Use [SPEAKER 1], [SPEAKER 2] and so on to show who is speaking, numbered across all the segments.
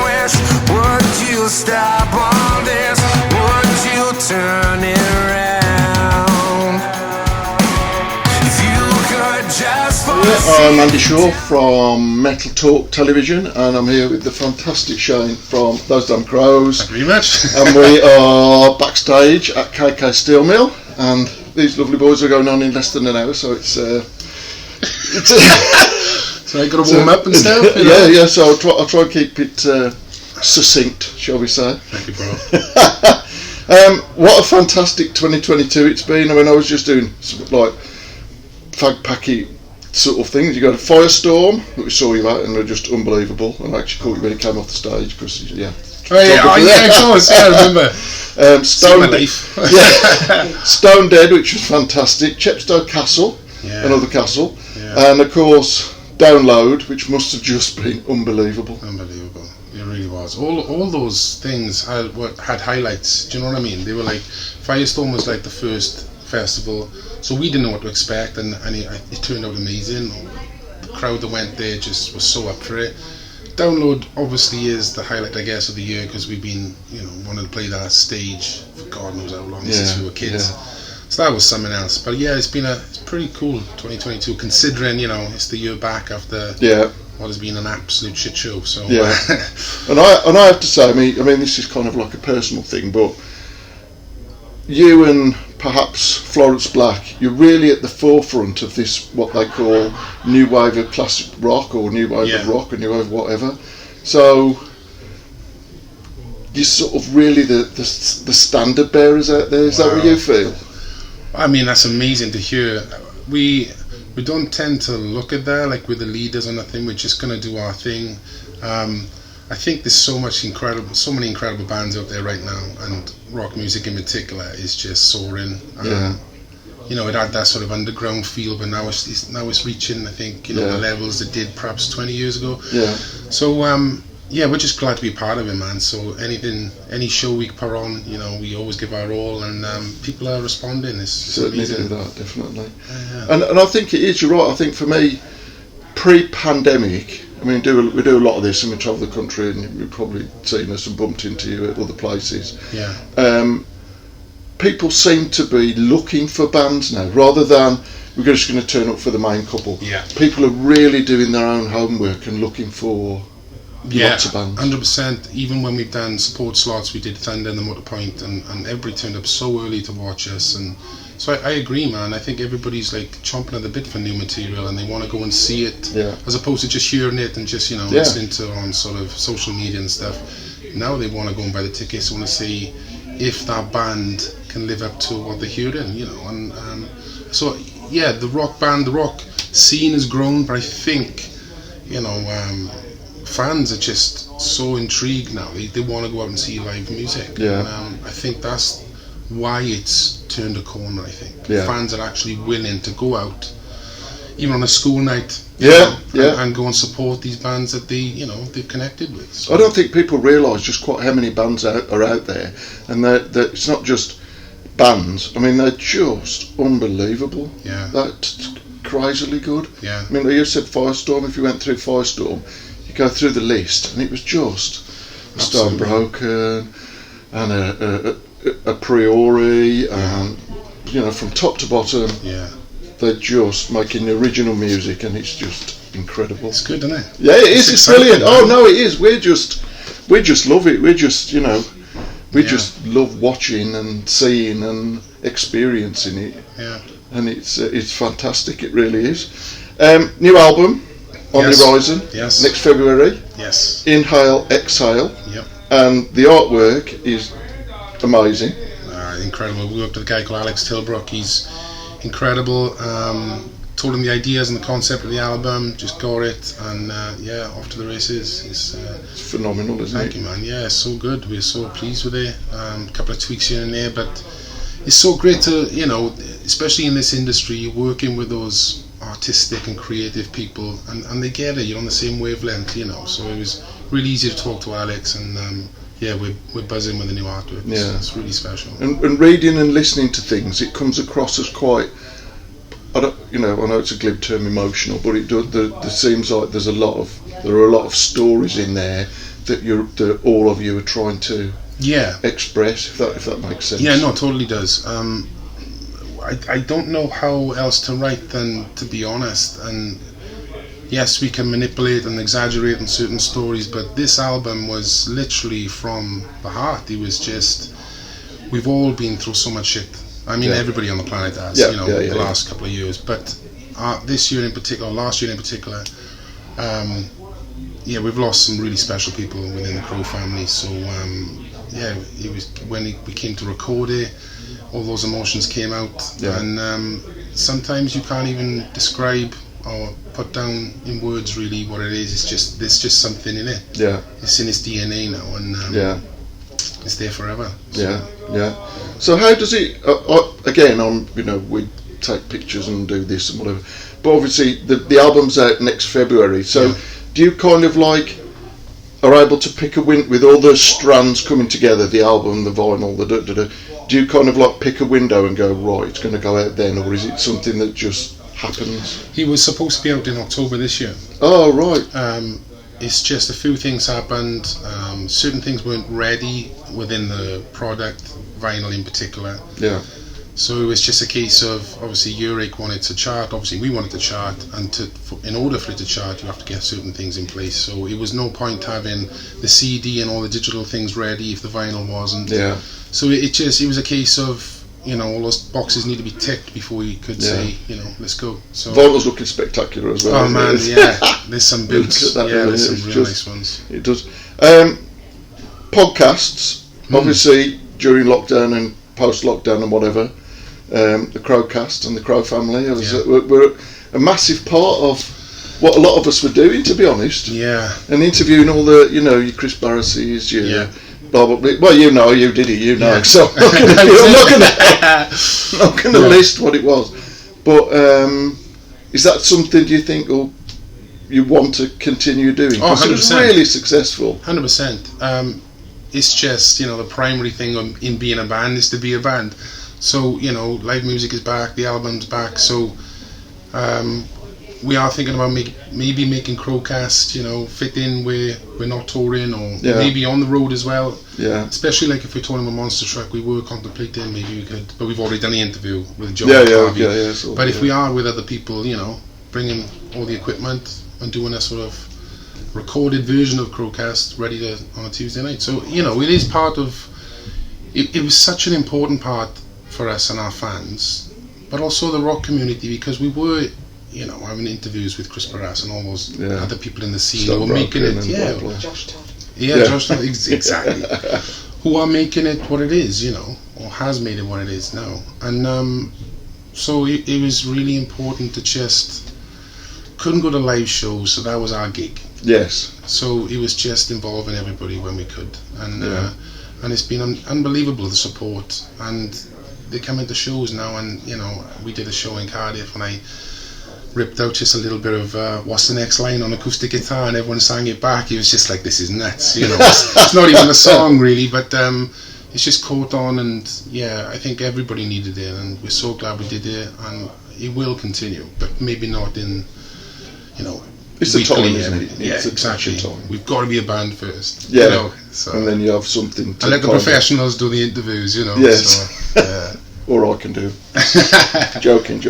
[SPEAKER 1] wish? Would you stop all this? Would you turn it around? If you could just
[SPEAKER 2] I'm Andy Shaw from MetalTalk Television, and I'm here with the fantastic Shane from Those Damn Crows.
[SPEAKER 3] Thank you very much.
[SPEAKER 2] And we are backstage at KKs Steel Mill, and these lovely boys are going on in less than an hour, so it's
[SPEAKER 3] so I got to warm up and stuff.
[SPEAKER 2] Yeah. So I'll try and keep it succinct, shall we say?
[SPEAKER 3] Thank you, bro.
[SPEAKER 2] What a fantastic 2022 it's been. I mean, I was just doing some, like fag packy sort of things. You got a Firestorm that we saw you at, and they're just unbelievable. And I actually caught you when you came off the stage because
[SPEAKER 3] Oh yeah, of course. Yeah, I remember.
[SPEAKER 2] Stone Dead, which was fantastic. Chepstow Castle, another castle, and of course Download, which must have just been unbelievable.
[SPEAKER 3] Unbelievable. It really was. All those things had highlights. Do you know what I mean? They were like, Firestorm was like the first festival, so we didn't know what to expect, and it turned out amazing. The crowd that went there just was so up for it. Download obviously is the highlight, I guess, of the year, because we've been, wanting to play that stage for God knows how long since we were kids. So that was something else. But yeah, it's pretty cool 2022, considering it's the year back after what has been an absolute shit show. So
[SPEAKER 2] and I have to say, I mean this is kind of like a personal thing, but you and perhaps Florence Black, you're really at the forefront of this, what they call New Wave of Classic Rock, or New Wave of Rock, or New Wave of whatever. So you're sort of really the standard bearers out there. Is that what you feel?
[SPEAKER 3] I mean, that's amazing to hear. We don't tend to look at that like we're the leaders or nothing. We're just going to do our thing. I think there's so many incredible bands out there right now, and rock music in particular is just soaring. It had that sort of underground feel, but now it's reaching, I think, the levels it did perhaps 20 years ago. So we're just glad to be part of it, man. So any show we put on, we always give our all, and people are responding. It's
[SPEAKER 2] certainly
[SPEAKER 3] amazing.
[SPEAKER 2] Do that, definitely. And I think it is. You're right. I think for me, pre-pandemic, I mean, we do a lot of this, and we travel the country, and you've probably seen us and bumped into you at other places. People seem to be looking for bands now, rather than we're just going to turn up for the main couple. People are really doing their own homework and looking for lots of bands.
[SPEAKER 3] 100%. Even when we've done support slots, we did Thunder and the Motor Point, and everybody turned up so early to watch us. And so I agree, man. I think everybody's like chomping at the bit for new material, and they want to go and see it, as opposed to just hearing it and just listening to it on sort of social media and stuff. Now they want to go and buy the tickets. They want to see if that band can live up to what they're hearing, And so the rock scene has grown, but I think fans are just so intrigued now. They want to go out and see live music. And, I think that's why it's turned a corner. I think fans are actually willing to go out, even on a school night, and go and support these bands that they've connected with. So
[SPEAKER 2] I don't think people realise just quite how many bands are out there, and that it's not just bands. I mean, they're just unbelievable. That's crazily good. I mean, you said Firestorm. If you went through Firestorm, you go through the list, and it was just a Stone Broken and a Priori, and from top to bottom, they're just making the original music, and it's just incredible.
[SPEAKER 3] It's good, isn't it?
[SPEAKER 2] Yeah, it is. It's brilliant. Oh no, it is. We just love it. We just just love watching and seeing and experiencing it. And it's fantastic. It really is. New album on the horizon next February. Inhale, Exhale. And the artwork is amazing.
[SPEAKER 3] Incredible. We worked with a guy called Alex Tilbrook. He's incredible. Told him the ideas and the concept of the album, just got it, and off to the races. It's
[SPEAKER 2] phenomenal, isn't it?
[SPEAKER 3] Thank you, man. Yeah, it's so good. We're so pleased with it. A couple of tweaks here and there, but it's so great to, especially in this industry, you're working with those artistic and creative people, and they get it. You're on the same wavelength, So it was really easy to talk to Alex, and we're buzzing with the new artwork. It's really special.
[SPEAKER 2] And reading and listening to things, it comes across as quite, I know it's a glib term, emotional, but it seems like there are a lot of stories in there that all of you are trying to express, if that makes sense.
[SPEAKER 3] Yeah, no, it totally does. I don't know how else to write than to be honest, and yes, we can manipulate and exaggerate in certain stories, but this album was literally from the heart. It was just, we've all been through so much shit. I mean, everybody on the planet has, the last couple of years, but this year in particular, last year in particular, we've lost some really special people within the Crow family. So it was when we came to record it, all those emotions came out, and sometimes you can't even describe or put down in words really what it is. It's just, there's just something in it. Yeah, it's in its DNA now, and it's there forever. So.
[SPEAKER 2] So how does it? Again, we take pictures and do this and whatever, but obviously the album's out next February. So do you kind of like are able to pick a window with all the strands coming together, the album, the vinyl, do you kind of like pick a window and go, right, it's going to go out then, or is it something that just happens?
[SPEAKER 3] He was supposed to be out in October this year.
[SPEAKER 2] Oh, right.
[SPEAKER 3] It's just a few things happened. Certain things weren't ready within the product, vinyl in particular.
[SPEAKER 2] Yeah.
[SPEAKER 3] So it was just a case of, obviously Eurek wanted to chart, obviously we wanted to chart, and in order for it to chart you have to get certain things in place. So it was no point having the CD and all the digital things ready if the vinyl wasn't.
[SPEAKER 2] Yeah.
[SPEAKER 3] So it was a case of, all those boxes need to be ticked before you could say, let's go. So
[SPEAKER 2] vinyl's looking spectacular as well.
[SPEAKER 3] Oh man, there's some boots. There's some real nice ones.
[SPEAKER 2] It does. Podcasts, obviously during lockdown and post-lockdown and whatever, the Crowcast and the Crow family were a massive part of what a lot of us were doing, to be honest.
[SPEAKER 3] Yeah.
[SPEAKER 2] And interviewing all the, your Chris Barris's, blah blah blah. Well, you did it,
[SPEAKER 3] Yeah.
[SPEAKER 2] So I'm not going to list what it was. But is that something, do you think, or you want to continue doing?
[SPEAKER 3] Oh, 100%.
[SPEAKER 2] It was really successful.
[SPEAKER 3] 100%. It's just, the primary thing in being a band is to be a band. So, live music is back, the album's back, so we are thinking about maybe making Crowcast, fit in where we're not touring, or maybe on the road as well. Yeah. Especially like if we're touring with Monster Truck, we were contemplating maybe we could, but we've already done the interview with John.
[SPEAKER 2] So,
[SPEAKER 3] but if we are with other people, bringing all the equipment and doing a sort of recorded version of Crowcast ready on a Tuesday night. So, it is part of, it was such an important part for us and our fans, but also the rock community, because we were, having interviews with Chris Barras and all those other people in the scene who were making it.
[SPEAKER 4] Josh Todd.
[SPEAKER 3] Josh Todd, exactly. Who are making it what it is, or has made it what it is now. And so it was really important to just, couldn't go to live shows, so that was our gig.
[SPEAKER 2] Yes.
[SPEAKER 3] So it was just involving everybody when we could, and it's been unbelievable, the support, and they come into shows now, and we did a show in Cardiff and I ripped out just a little bit of what's the next line on acoustic guitar, and everyone sang it back. It was just like, this is nuts, it's not even a song really, but it's just caught on, and I think everybody needed it, and we're so glad we did it, and it will continue, but maybe not in
[SPEAKER 2] it's the time, isn't it?
[SPEAKER 3] It's exactly. Time. We've got to be a band first. So.
[SPEAKER 2] And then you have something to...
[SPEAKER 3] And let the professionals do the interviews,
[SPEAKER 2] Yes.
[SPEAKER 3] So,
[SPEAKER 2] or I can do. Joking.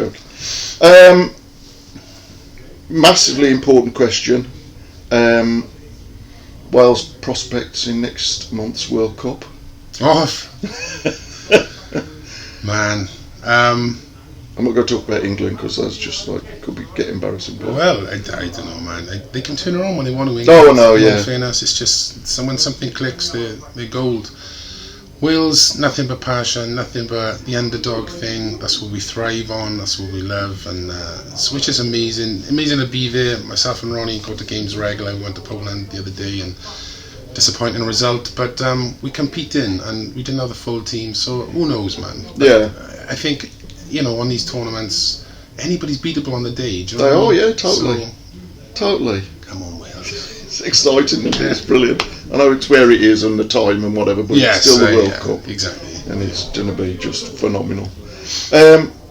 [SPEAKER 2] Massively important question. Wales prospects in next month's World Cup.
[SPEAKER 3] Man.
[SPEAKER 2] I'm not going to talk about England because that's just could get embarrassing. But.
[SPEAKER 3] Well, I don't know, man. They can turn around when they want to win.
[SPEAKER 2] Oh, no, yeah.
[SPEAKER 3] Fairness, it's just when something clicks, they're gold. Wales, nothing but passion, nothing but the underdog thing. That's what we thrive on. That's what we love, and which is amazing. Amazing to be there. Myself and Ronnie go to games regular. We went to Poland the other day, and disappointing result. But we compete in, and we didn't have the full team. So who knows, man? But I think. On these tournaments, anybody's beatable on the day. Do you know
[SPEAKER 2] totally.
[SPEAKER 3] So,
[SPEAKER 2] totally.
[SPEAKER 3] Come on, Wales.
[SPEAKER 2] It's exciting, and it's brilliant. I know it's where it is and the time and whatever, but it's still the World Cup.
[SPEAKER 3] Exactly.
[SPEAKER 2] And it's going to be just phenomenal.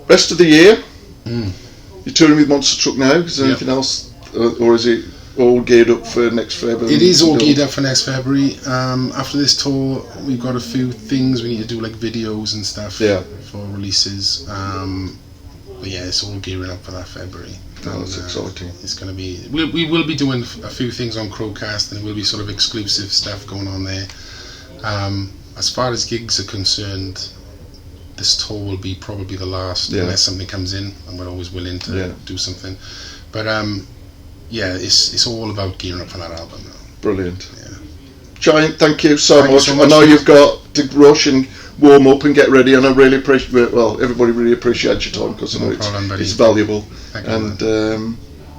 [SPEAKER 2] Rest of the year, you're touring with Monster Truck now. Is there anything else, or is it all geared up for next February?
[SPEAKER 3] It is all geared up for next February. After this tour, we've got a few things we need to do, like videos and stuff for releases. But yeah, it's all gearing up for that February.
[SPEAKER 2] Oh, that's exciting.
[SPEAKER 3] It's going to be. We will be doing a few things on Crowcast, and there will be sort of exclusive stuff going on there. As far as gigs are concerned, this tour will be probably the last, unless something comes in, and we're always willing to do something. But it's all about gearing up for that album now.
[SPEAKER 2] Brilliant.
[SPEAKER 3] Yeah.
[SPEAKER 2] Shane, thank you so much. I know you've got to rush and warm up and get ready, and I really appreciate. Well, everybody really appreciates your time because I know it's valuable. And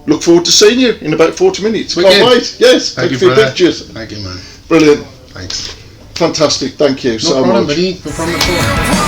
[SPEAKER 2] look forward to seeing you in about 40 minutes. Can't wait. Yes.
[SPEAKER 3] Thank you
[SPEAKER 2] for
[SPEAKER 3] for
[SPEAKER 2] your pictures.
[SPEAKER 3] Thank you, man.
[SPEAKER 2] Brilliant.
[SPEAKER 3] Thanks.
[SPEAKER 2] Fantastic. Thank you so much.
[SPEAKER 3] No problem, buddy. No problem at all.